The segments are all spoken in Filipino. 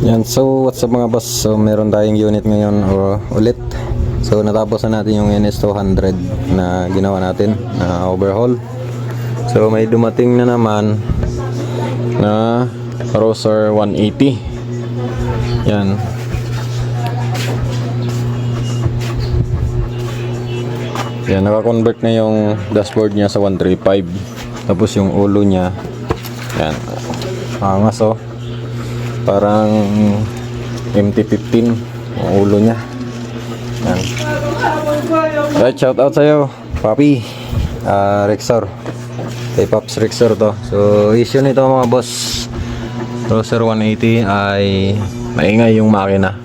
Yan, so what's up mga boss? So meron tayong unit ngayon ulit. So natapos na natin yung NS200 na ginawa natin na overhaul. So may dumating na naman na Roser 180. Yan. Yan, naka-convert na yung dashboard niya sa 135. Tapos yung ulo niya, yan, angas oh. Parang MT-15 ang ulo niya. Yan. Right, shout out sa'yo, Papi. Rexor. Kay Pops Rexor to. So, issue nito mga boss, Roser 180 ay maingay yung makina.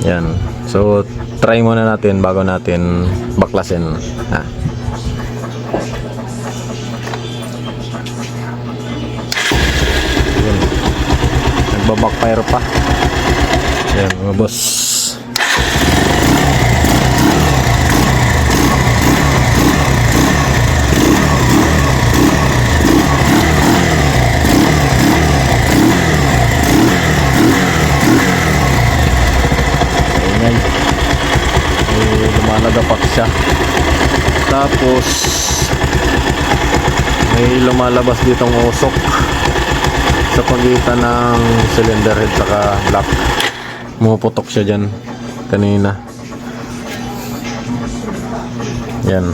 Yan. So, try muna natin bago natin baklasin. Nagbabackfire pa. Yan mga boss. Ayan. Lumalagapak siya. Tapos may lumalabas ditong usok sa pagitan ng cylinder head saka block. Pumuputok siya dyan kanina. Yan.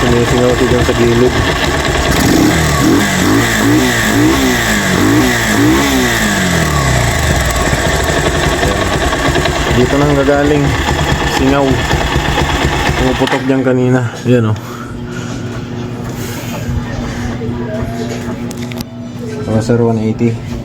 Sinisingaw siya dyan sa gilid. Dito nang gagaling singaw. Pumuputok dyan kanina. Yan o. Roser 180.